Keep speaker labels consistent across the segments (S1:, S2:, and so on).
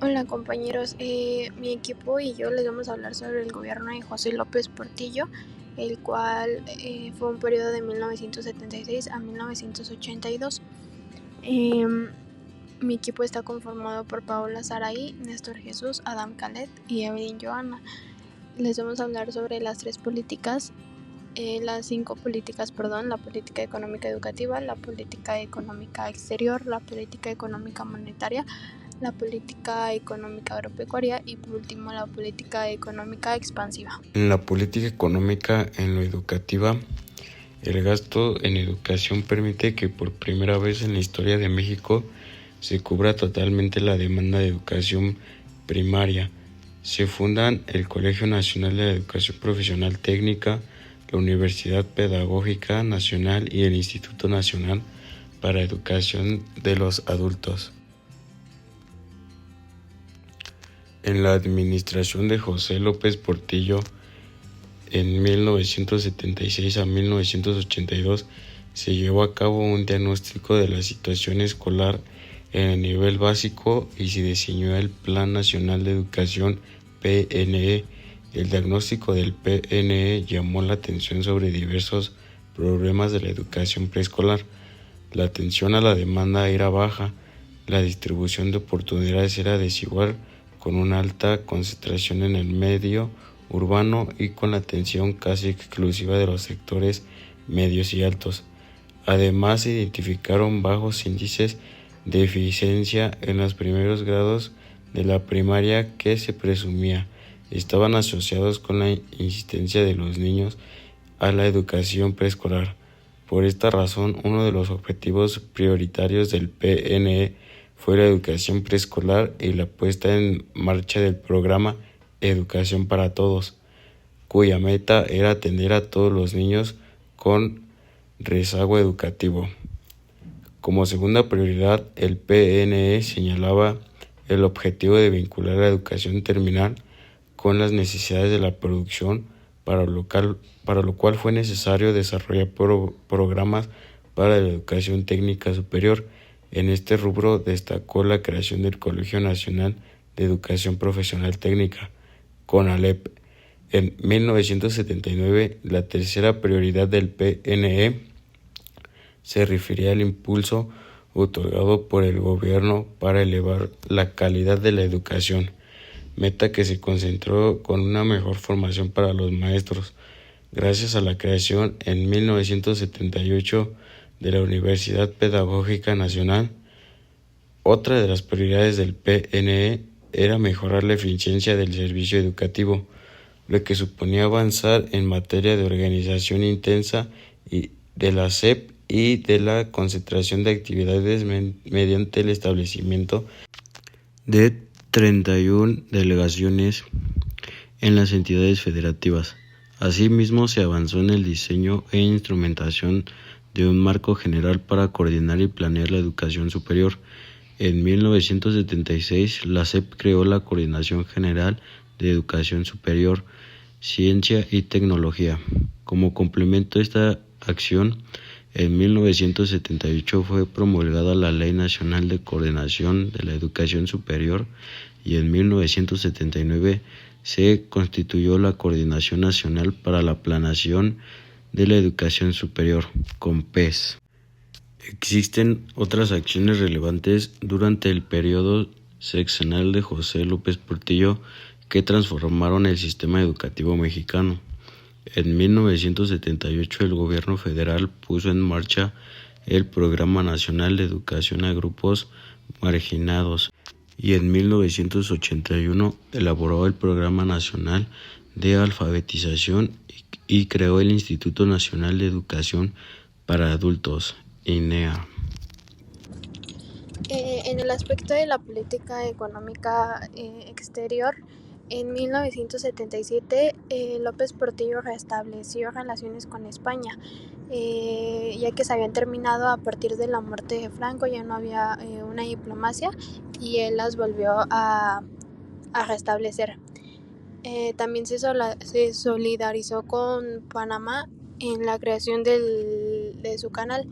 S1: Hola compañeros, mi equipo y yo les vamos a hablar sobre el gobierno de José López Portillo, el cual fue un periodo de 1976 a 1982. Eh, Mi equipo está conformado por Paola Saraí, Néstor Jesús, Adam Calet y Evelyn Joana. Les vamos a hablar sobre las cinco políticas, la política económica educativa, la política económica exterior, la política económica monetaria, la política económica agropecuaria y por último la política económica expansiva.
S2: En la política económica en lo educativa, el gasto en educación permite que por primera vez en la historia de México se cubra totalmente la demanda de educación primaria. Se fundan el Colegio Nacional de la Educación Profesional Técnica, la Universidad Pedagógica Nacional y el Instituto Nacional para Educación de los Adultos. En la administración de José López Portillo, en 1976 a 1982, se llevó a cabo un diagnóstico de la situación escolar en el nivel básico y se diseñó el Plan Nacional de Educación PNE. El diagnóstico del PNE llamó la atención sobre diversos problemas de la educación preescolar. La atención a la demanda era baja, la distribución de oportunidades era desigual, con una alta concentración en el medio urbano y con la atención casi exclusiva de los sectores medios y altos. Además, se identificaron bajos índices de eficiencia en los primeros grados de la primaria que se presumía estaban asociados con la insistencia de los niños a la educación preescolar. Por esta razón, uno de los objetivos prioritarios del PNE fue la educación preescolar y la puesta en marcha del programa Educación para Todos, cuya meta era atender a todos los niños con rezago educativo. Como segunda prioridad, el PNE señalaba el objetivo de vincular la educación terminal con las necesidades de la producción, para lo cual fue necesario desarrollar programas para la educación técnica superior. En este rubro destacó la creación del Colegio Nacional de Educación Profesional Técnica, CONALEP. En 1979, la tercera prioridad del PNE se refería al impulso otorgado por el gobierno para elevar la calidad de la educación, meta que se concentró con una mejor formación para los maestros, gracias a la creación en 1978 de la Universidad Pedagógica Nacional. Otra de las prioridades del PNE era mejorar la eficiencia del servicio educativo, lo que suponía avanzar en materia de organización intensa y de la SEP y de la concentración de actividades mediante el establecimiento de 31 delegaciones en las entidades federativas. Asimismo, se avanzó en el diseño e instrumentación de un marco general para coordinar y planear la educación superior. En 1976, la SEP creó la Coordinación General de Educación Superior, Ciencia y Tecnología. Como complemento a esta acción, en 1978 fue promulgada la Ley Nacional de Coordinación de la Educación Superior y en 1979 se constituyó la Coordinación Nacional para la Planeación de la Educación Superior, CONPES. Existen otras acciones relevantes durante el periodo sexenal de José López Portillo que transformaron el sistema educativo mexicano. En 1978 el gobierno federal puso en marcha el Programa Nacional de Educación a Grupos Marginados y en 1981 elaboró el Programa Nacional de Alfabetización y creó el Instituto Nacional de Educación para Adultos, INEA.
S1: En el aspecto de la política económica exterior, en 1977 López Portillo restableció relaciones con España, ya que se habían terminado a partir de la muerte de Franco, ya no había una diplomacia y él las volvió a restablecer. También se solidarizó con Panamá en la creación de su canal.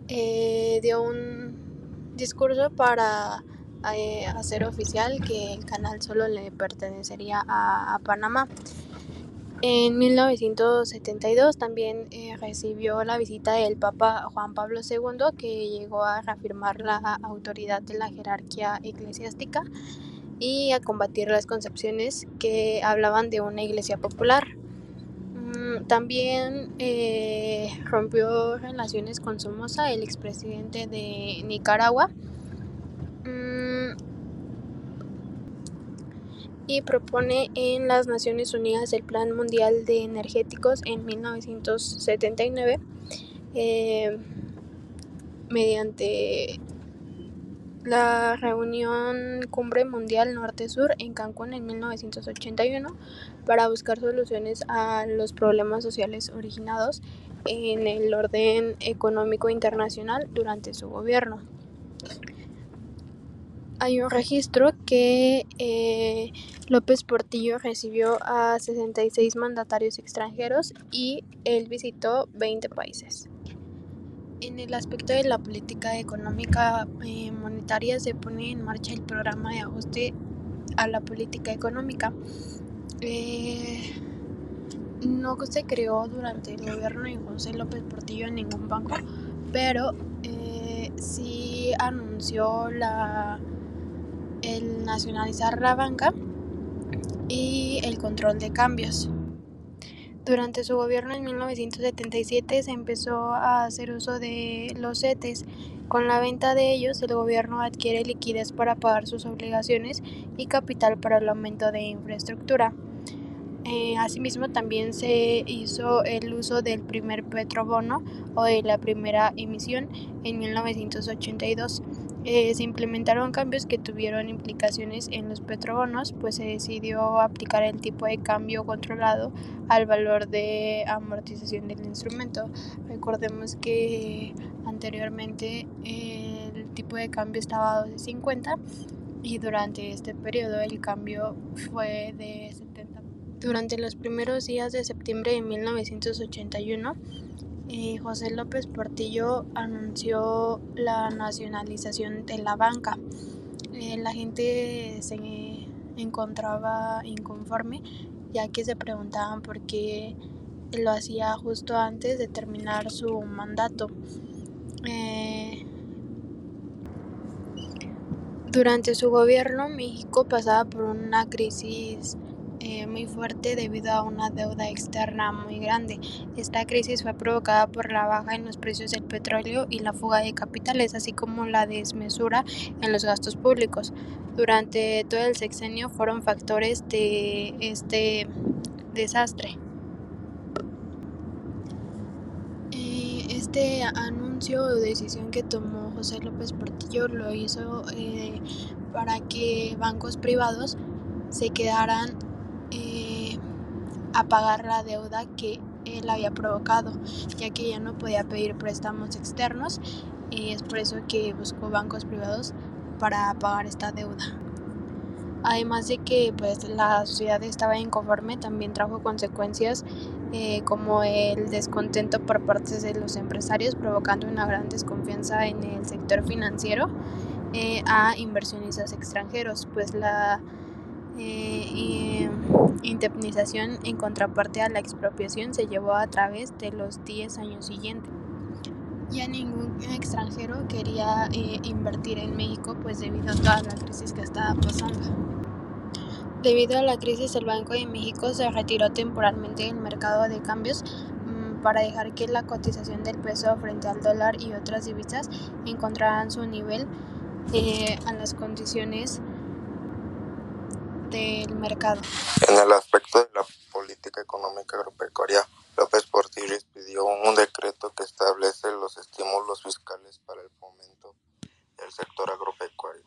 S1: Dio un discurso para hacer oficial que el canal solo le pertenecería a Panamá. En 1972 también recibió la visita del Papa Juan Pablo II, que llegó a reafirmar la autoridad de la jerarquía eclesiástica y a combatir las concepciones que hablaban de una iglesia popular. También rompió relaciones con Somoza, el expresidente de Nicaragua, y propone en las Naciones Unidas el Plan Mundial de Energéticos en 1979, mediante la reunión Cumbre Mundial Norte-Sur en Cancún en 1981 para buscar soluciones a los problemas sociales originados en el orden económico internacional durante su gobierno. Hay un registro que López Portillo recibió a 66 mandatarios extranjeros y él visitó 20 países. En el aspecto de la política económica monetaria se pone en marcha el programa de ajuste a la política económica. No se creó durante el gobierno de José López Portillo en ningún banco, pero sí anunció el nacionalizar la banca y el control de cambios. Durante su gobierno en 1977 se empezó a hacer uso de los CETES. Con la venta de ellos, el gobierno adquiere liquidez para pagar sus obligaciones y capital para el aumento de infraestructura. Asimismo, también se hizo el uso del primer petrobono o de la primera emisión en 1982. Se implementaron cambios que tuvieron implicaciones en los petrobonos, pues se decidió aplicar el tipo de cambio controlado al valor de amortización del instrumento. Recordemos que anteriormente el tipo de cambio estaba a 2.50 y durante este periodo el cambio fue de 70. Durante los primeros días de septiembre de 1981, José López Portillo anunció la nacionalización de la banca. La gente se encontraba inconforme, ya que se preguntaban por qué lo hacía justo antes de terminar su mandato. Durante su gobierno, México pasaba por una crisis muy fuerte debido a una deuda externa muy grande. Esta crisis fue provocada por la baja en los precios del petróleo y la fuga de capitales, así como la desmesura en los gastos públicos. Durante todo el sexenio fueron factores de este desastre. Este anuncio o decisión que tomó José López Portillo lo hizo para que bancos privados se quedaran a pagar la deuda que él había provocado, ya que ya no podía pedir préstamos externos, y es por eso que buscó bancos privados para pagar esta deuda. Además de que pues la sociedad estaba inconforme, también trajo consecuencias como el descontento por parte de los empresarios, provocando una gran desconfianza en el sector financiero a inversionistas extranjeros, pues la indemnización en contraparte a la expropiación se llevó a través de los 10 años siguientes. Ya ningún extranjero quería invertir en México, pues debido a toda la crisis que estaba pasando. Debido a la crisis, el Banco de México se retiró temporalmente del mercado de cambios para dejar que la cotización del peso frente al dólar y otras divisas encontraran su nivel a las condiciones del mercado.
S3: En el aspecto de la política económica agropecuaria, López Portillo expidió un decreto que establece los estímulos fiscales para el fomento del sector agropecuario,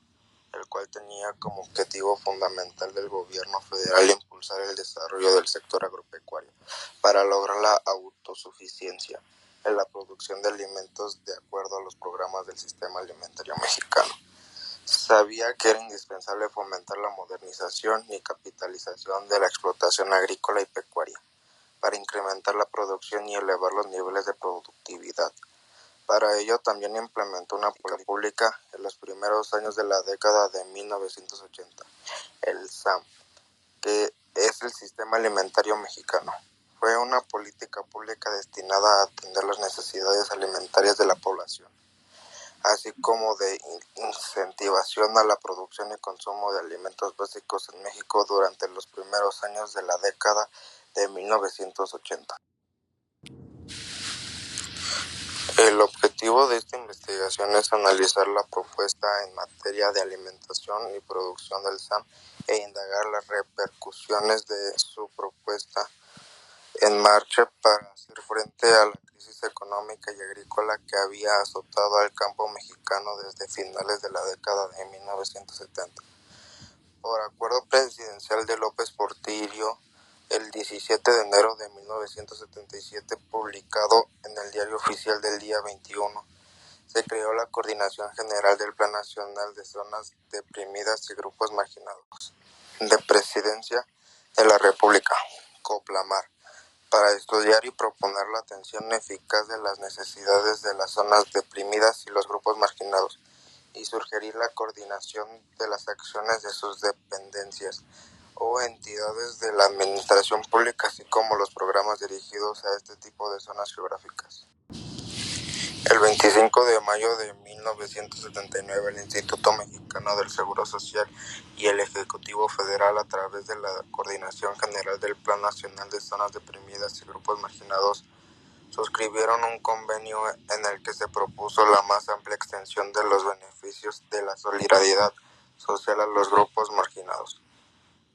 S3: el cual tenía como objetivo fundamental del gobierno federal impulsar el desarrollo del sector agropecuario para lograr la autosuficiencia en la producción de alimentos de acuerdo a los programas del sistema alimentario mexicano. Sabía que era indispensable fomentar la modernización y capitalización de la explotación agrícola y pecuaria para incrementar la producción y elevar los niveles de productividad. Para ello también implementó una política pública en los primeros años de la década de 1980, el SAM, que es el Sistema Alimentario Mexicano. Fue una política pública destinada a atender las necesidades alimentarias de la población, así como de incentivación a la producción y consumo de alimentos básicos en México durante los primeros años de la década de 1980. El objetivo de esta investigación es analizar la propuesta en materia de alimentación y producción del SAM e indagar las repercusiones de su propuesta en marcha para hacer frente a la crisis económica y agrícola que había azotado al campo mexicano desde finales de la década de 1970. Por acuerdo presidencial de López Portillo, el 17 de enero de 1977, publicado en el Diario Oficial del día 21, se creó la Coordinación General del Plan Nacional de Zonas Deprimidas y Grupos Marginados, de Presidencia de la República, COPLAMAR, para estudiar y proponer la atención eficaz de las necesidades de las zonas deprimidas y los grupos marginados, y sugerir la coordinación de las acciones de sus dependencias o entidades de la administración pública, así como los programas dirigidos a este tipo de zonas geográficas. El 25 de mayo de 1979, el Instituto Mexicano del Seguro Social y el Ejecutivo Federal, a través de la Coordinación General del Plan Nacional de Zonas Deprimidas y Grupos Marginados, suscribieron un convenio en el que se propuso la más amplia extensión de los beneficios de la solidaridad social a los grupos marginados.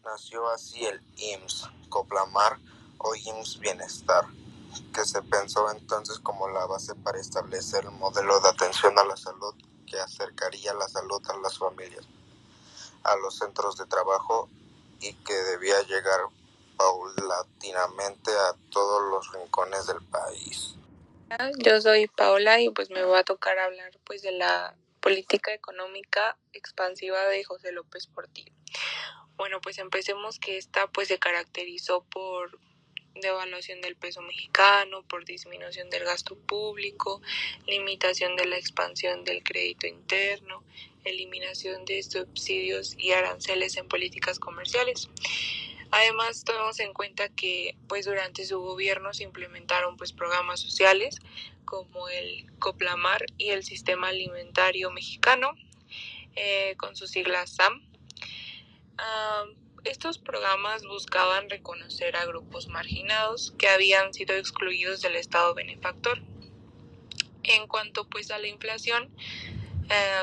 S3: Nació así el IMSS Coplamar o IMSS Bienestar, que se pensó entonces como la base para establecer el modelo de atención a la salud que acercaría la salud a las familias, a los centros de trabajo y que debía llegar paulatinamente a todos los rincones del país.
S4: Yo soy Paola y pues me va a tocar hablar pues de la política económica expansiva de José López Portillo. Bueno, pues empecemos que esta pues se caracterizó por devaluación del peso mexicano, por disminución del gasto público, limitación de la expansión del crédito interno, eliminación de subsidios y aranceles en políticas comerciales. Además, tomemos en cuenta que pues durante su gobierno se implementaron pues programas sociales como el COPLAMAR y el Sistema Alimentario Mexicano, con sus siglas SAM. Estos programas buscaban reconocer a grupos marginados que habían sido excluidos del Estado benefactor. En cuanto pues a la inflación,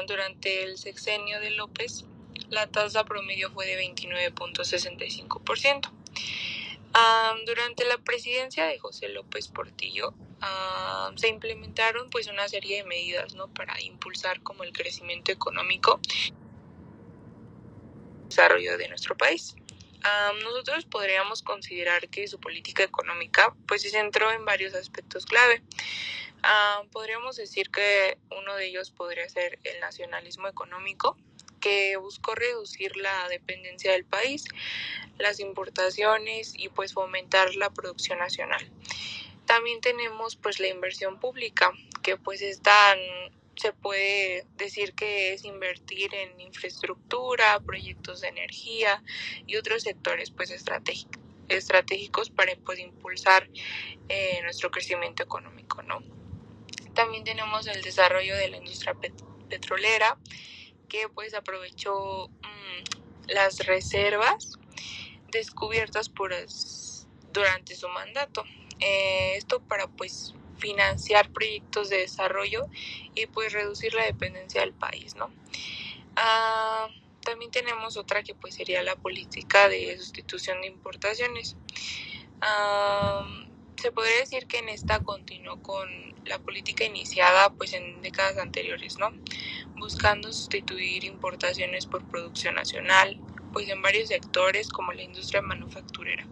S4: durante el sexenio de López, la tasa promedio fue de 29.65%. Durante la presidencia de José López Portillo, se implementaron pues una serie de medidas, ¿no?, para impulsar como el crecimiento económico y desarrollo de nuestro país. Nosotros podríamos considerar que su política económica pues se centró en varios aspectos clave. Podríamos decir que uno de ellos podría ser el nacionalismo económico, que buscó reducir la dependencia del país, las importaciones y pues fomentar la producción nacional. También tenemos pues la inversión pública, que pues se puede decir que es invertir en infraestructura, proyectos de energía y otros sectores pues estratégicos para pues impulsar nuestro crecimiento económico, ¿no? También tenemos el desarrollo de la industria petrolera, que pues aprovechó las reservas descubiertas durante su mandato. Esto para pues financiar proyectos de desarrollo y pues reducir la dependencia del país, ¿no? También tenemos otra que pues sería la política de sustitución de importaciones. Se podría decir que en esta continuó con la política iniciada pues en décadas anteriores, ¿no?, buscando sustituir importaciones por producción nacional, pues en varios sectores como la industria manufacturera.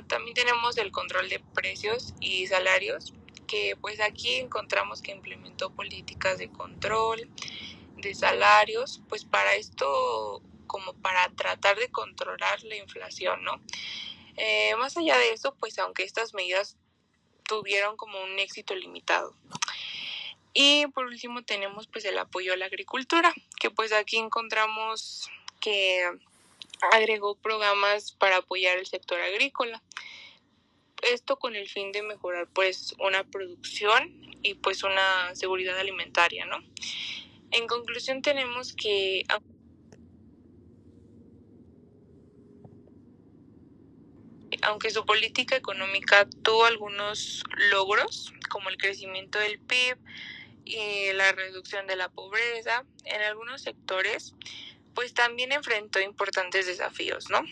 S4: También tenemos el control de precios y salarios, que pues aquí encontramos que implementó políticas de control de salarios, pues para esto, como para tratar de controlar la inflación, ¿no? Más allá de eso, pues aunque estas medidas tuvieron como un éxito limitado. Y por último tenemos pues el apoyo a la agricultura, que pues aquí encontramos que agregó programas para apoyar el sector agrícola. Esto con el fin de mejorar pues una producción y pues una seguridad alimentaria, ¿no? En conclusión tenemos que aunque su política económica tuvo algunos logros, como el crecimiento del PIB y la reducción de la pobreza, en algunos sectores, pues también enfrentó importantes desafíos, ¿no?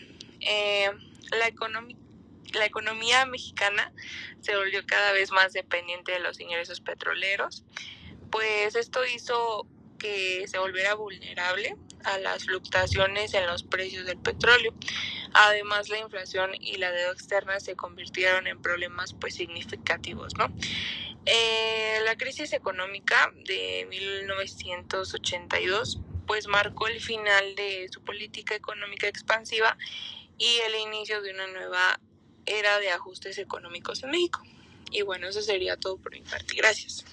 S4: La economía mexicana se volvió cada vez más dependiente de los ingresos petroleros, pues esto hizo que se volviera vulnerable a las fluctuaciones en los precios del petróleo. Además, la inflación y la deuda externa se convirtieron en problemas pues significativos, ¿no? La crisis económica de 1982 pues marcó el final de su política económica expansiva y el inicio de una nueva era de ajustes económicos en México. Y bueno, eso sería todo por mi parte. Gracias.